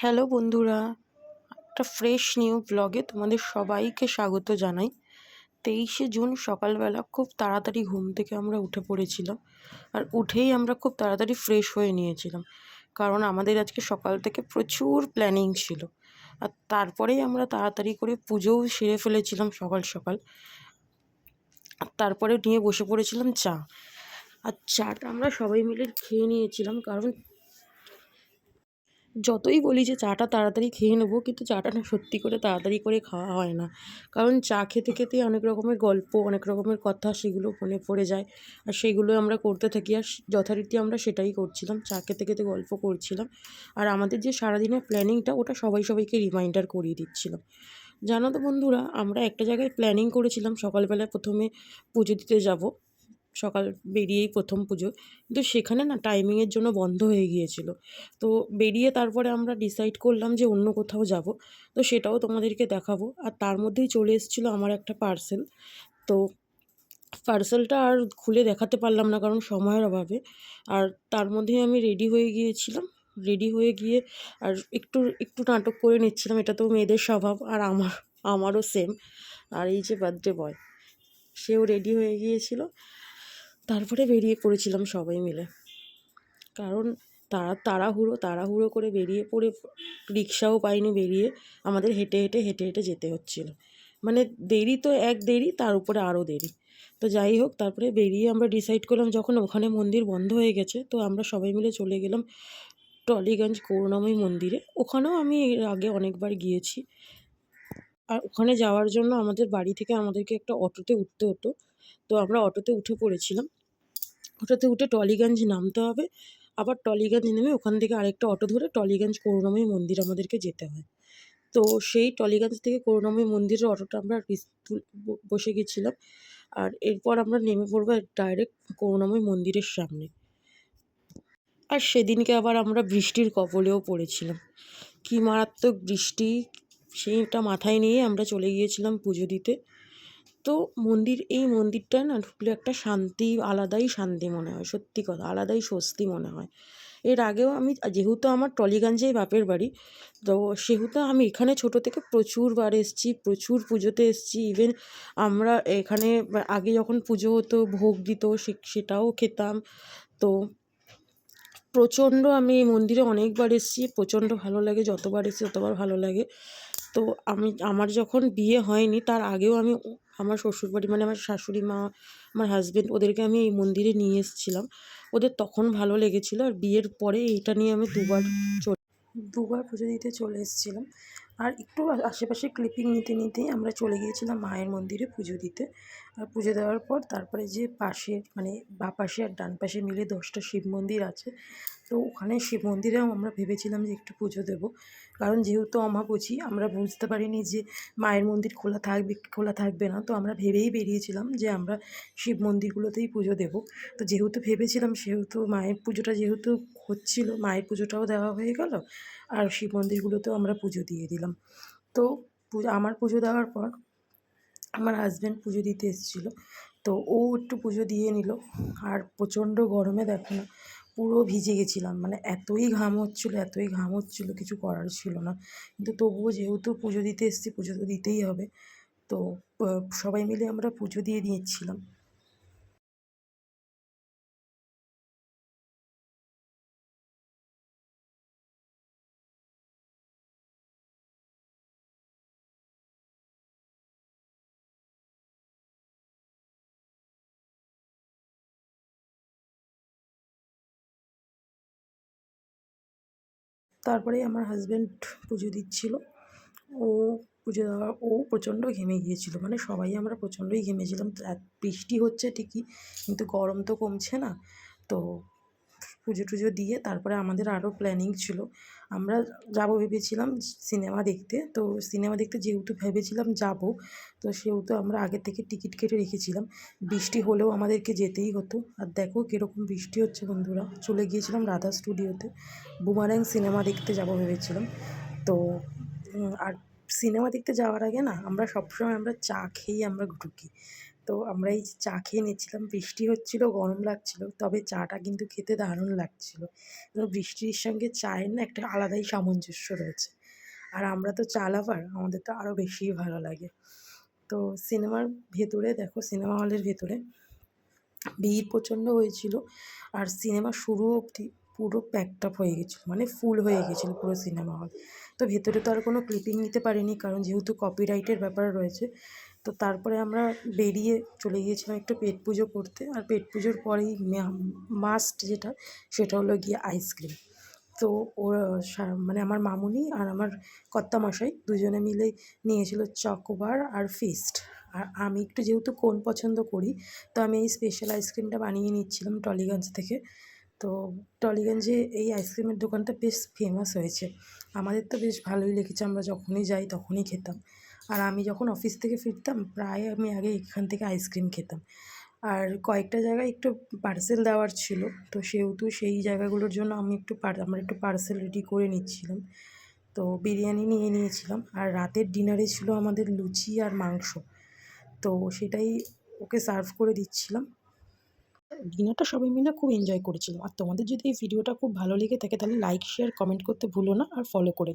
Hello বন্ধুরা, একটা fresh new ব্লগে তোমাদের সবাইকে স্বাগত জানাই। 23শে জুন সকালবেলা খুব তাড়াতাড়ি ঘুম থেকে আমরা উঠে পড়েছিলাম। আর উঠেই আমরা খুব তাড়াতাড়ি ফ্রেশ হয়ে নিয়েছিলাম, কারণ আমাদের আজকে সকাল থেকে প্রচুর প্ল্যানিং ছিল। আর তারপরেই আমরা তাড়াতাড়ি করে পুজোও সেরে ফেলেছিলাম সকাল সকাল। আর তারপরে নিয়ে বসে পড়েছিলাম চা। আর চাটা আমরা সবাই মিলে খেয়ে নিয়েছিলাম, কারণ যতই বলি যে চাটা তাড়াতাড়ি খেয়ে নেবো, কিন্তু চাটা না সত্যি করে তাড়াতাড়ি করে খাওয়া হয় না। কারণ চা খেতে খেতে অনেক রকমের গল্প, অনেক রকমের কথা সেগুলো মনে পড়ে যায়। আর সেইগুলো আমরা করতে থাকি, আর যথারীতি আমরা সেটাই করছিলাম, চা খেতে খেতে গল্প করছিলাম। আর আমাদের যে সারাদিনের প্ল্যানিংটা, ওটা সবাইকে রিমাইন্ডার করিয়ে দিচ্ছিলাম। জানো তো বন্ধুরা, আমরা একটা জায়গায় প্ল্যানিং করেছিলাম সকালবেলায় প্রথমে পুজো দিতে যাব, সকাল বেরিয়েই প্রথম পুজো, কিন্তু সেখানে না টাইমিংয়ের জন্য বন্ধ হয়ে গিয়েছিল। তো বেরিয়ে তারপরে আমরা ডিসাইড করলাম যে অন্য কোথাও যাব, তো সেটাও তোমাদেরকে দেখাবো। আর তার মধ্যেই চলে এসেছিলো আমার একটা পার্সেল। তো পার্সেলটা আর খুলে দেখাতে পারলাম না, কারণ সময়ের অভাবে। আর তার মধ্যেই আমি রেডি হয়ে গিয়েছিলাম। রেডি হয়ে গিয়ে আর একটু একটু নাটক করে নিচ্ছিলাম, এটা তো মেয়েদের স্বভাব, আর আমারও সেম। আর এই যে বার্থডে বয়, সেও রেডি হয়ে গিয়েছিল। তারপরে বেরিয়ে পড়েছিলাম সবাই মিলে, কারণ তাড়াহুড়ো করে বেরিয়ে পড়ে রিক্সাও পাইনি বেরিয়ে, আমাদের হেঁটে হেঁটে হেঁটে হেঁটে যেতে হচ্ছিল। মানে দেরি তো এক দেরি, তার উপরে আরও দেরি। তো যাই হোক, তারপরে বেরিয়ে আমরা ডিসাইড করলাম, যখন ওখানে মন্দির বন্ধ হয়ে গেছে, তো আমরা সবাই মিলে চলে গেলাম টলিগঞ্জ করুণাময়ী মন্দিরে। ওখানেও আমি এর আগে অনেকবার গিয়েছি। আর ওখানে যাওয়ার জন্য আমাদের বাড়ি থেকে আমাদেরকে একটা অটোতে উঠতে হতো। তো আমরা অটোতে উঠে পড়েছিলাম। অটোতে উঠে টলিগঞ্জ নামতে হবে, আবার টলিগঞ্জ নেমে ওখান থেকে আরেকটা অটো ধরে টলিগঞ্জ করুণাময়ী মন্দির আমাদেরকে যেতে হয়। তো সেই টলিগঞ্জ থেকে করুণাময়ী মন্দিরের অটোটা আমরা বসে গেছিলাম। আর এরপর আমরা নেমে পড়বো ডাইরেক্ট করুণাময়ী মন্দিরের সামনে। আর সেদিনকে আবার আমরা বৃষ্টির কবলেও পড়েছিলাম। কী মারাত্মক বৃষ্টি, সেইটা মাথায় নিয়ে আমরা চলে গিয়েছিলাম পুজো দিতে। তো এই মন্দিরটায় না ঢুকলে একটা শান্তি, আলাদাই শান্তি মনে হয়, সত্যি কথা, আলাদাই স্বস্তি মনে হয়। এর আগেও আমি, যেহেতু আমার টলিগঞ্জেই বাপের বাড়ি, তো সেহেতু আমি এখানে ছোটো থেকে প্রচুরবার এসেছি, প্রচুর পুজোতে এসেছি। ইভেন আমরা এখানে আগে যখন পুজো হতো, ভোগ দিত, সেটাও খেতাম। তো প্রচণ্ড আমি এই মন্দিরে অনেকবার এসেছি, প্রচণ্ড ভালো লাগে, যতবার এসেছি ততবার ভালো লাগে। তো আমার যখন বিয়ে হয়নি তার আগেও আমি আমার শ্বশুরবাড়ি, মানে আমার শাশুড়ি মা, আমার হাজব্যান্ড, ওদেরকে আমি এই মন্দিরে নিয়ে এসেছিলাম। ওদের তখন ভালো লেগেছিলো। আর বিয়ের পরে এইটা নিয়ে আমি দুবার পুজো দিতে চলে এসেছিলাম। আর একটু আশেপাশে ক্লিপিং নিতে নিতেই আমরা চলে গিয়েছিলাম মায়ের মন্দিরে পুজো দিতে। আর পুজো দেওয়ার পর তারপরে যে পাশে, মানে বাঁ পাশে আর ডান পাশে মিলে 10টা শিব মন্দির আছে, তো ওখানে শিব মন্দিরেও আমরা ভেবেছিলাম যে একটু পুজো দেবো। কারণ যেহেতু অমাবস্যা, আমরা বুঝতে পারিনি যে মায়ের মন্দির খোলা থাকবে কি খোলা থাকবে না। তো আমরা ভেবেই বেরিয়েছিলাম যে আমরা শিব মন্দিরগুলোতেই পুজো দেবো। তো যেহেতু ভেবেছিলাম, সেহেতু মায়ের পুজোটা যেহেতু হচ্ছিলো, মায়ের পুজোটাও দেওয়া হয়ে গেল, আর শিব মন্দিরগুলোতেও আমরা পুজো দিয়ে দিলাম। তো আমার পুজো দেওয়ার পর আমার হাজব্যান্ড পুজো দিতে এসেছিলো, তো ও একটু পুজো দিয়ে নিল। আর প্রচণ্ড গরমে দেখো না, পুরো ভিজে গেছিলাম, মানে এতই ঘাম হচ্ছিলো, কিছু করার ছিল না। কিন্তু তবুও যেহেতু পুজো দিতে এসেছি, পুজো তো দিতেই হবে। তো সবাই মিলে আমরা পুজো দিয়ে নিচ্ছিলাম। তারপরে আমার হাজব্যান্ড পুজো দিচ্ছিল। ও ও প্রচণ্ড ঘেমে গিয়েছিল, মানে সবাই আমরা প্রচণ্ডই ঘেমেছিলাম। বৃষ্টি হচ্ছে ঠিকই, কিন্তু গরম তো কমছে না। তো পুজো টুজো দিয়ে তারপরে আমাদের আরও প্ল্যানিং ছিল। আমরা যাব ভেবেছিলাম সিনেমা দেখতে। তো সিনেমা দেখতে যেহেতু ভেবেছিলাম যাব, তো সেহেতু আমরা আগে থেকে টিকিট কেটে রেখেছিলাম। বৃষ্টি হলেও আমাদেরকে যেতেই হতো। আর দেখো কীরকম বৃষ্টি হচ্ছে বন্ধুরা। চলে গিয়েছিলাম রাধা স্টুডিওতে, বুমারাং সিনেমা দেখতে যাব ভেবেছিলাম। তো আর সিনেমা দেখতে যাওয়ার আগে না, আমরা সবসময় চা খেয়েই আমরা ঢুকি। তো আমরা এই চা খেয়ে নিচ্ছিলাম, বৃষ্টি হচ্ছিল, গরম লাগছিল, তবে চাটা কিন্তু খেতে দারুণ লাগছিল। এবং বৃষ্টির সঙ্গে চায়ের না একটা আলাদাই সামঞ্জস্য রয়েছে। আর আমরা তো চা লাভার, আমাদের তো আরও বেশিই ভালো লাগে। তো সিনেমার ভেতরে দেখো, সিনেমা হলের ভেতরে ভিড় প্রচণ্ড হয়েছিল, আর সিনেমা শুরু অবধি পুরো প্যাকড আপ হয়ে গেছিলো, মানে ফুল হয়ে গেছিলো পুরো সিনেমা হল। তো ভেতরে তো আর কোনো ক্লিপিং নিতে পারিনি, কারণ যেহেতু কপিরাইটের ব্যাপার রয়েছে। তো তারপরে আমরা বেরিয়ে চলে গিয়েছিলাম একটু পেট পুজো করতে, আর পেট পুজোর পরেই মাস্ট যেটা, সেটা হলো গিয়ে আইসক্রিম। তো ওরা মানে আমার মামুনি আর আমার কর্তামশাই দুজনে মিলে নিয়েছিল চকোবার আর ফিস্ট। আর আমি একটু যেহেতু কোন পছন্দ করি, তো আমি এই স্পেশাল আইসক্রিমটা বানিয়ে নিচ্ছিলাম টলিগঞ্জ থেকে। তো টলিগঞ্জে এই আইসক্রিমের দোকানটা বেশ ফেমাস হয়েছে, আমাদের তো বেশ ভালোই লেগেছে, আমরা যখনই যাই তখনই খেতাম। আর আমি যখন অফিস থেকে ফিরতাম প্রায় আমি আগে এখান থেকে আইসক্রিম খেতাম। আর কয়েকটা জায়গায় একটু পার্সেল দেওয়ার ছিল, তো সেহেতু সেই জায়গাগুলোর জন্য আমি আমরা একটু পার্সেল রেডি করে নিচ্ছিলাম। তো বিরিয়ানি নিয়ে নিয়েছিলাম, আর রাতের ডিনারে ছিল আমাদের লুচি আর মাংস। তো সেটাই ওকে সার্ভ করে দিচ্ছিলাম। ডিনারটা সবাই মিলে খুব এনজয় করেছিলাম। আর তোমাদের যদি এই ভিডিওটা খুব ভালো লেগে থাকে তাহলে লাইক, শেয়ার, কমেন্ট করতে ভুলো না, আর ফলো করে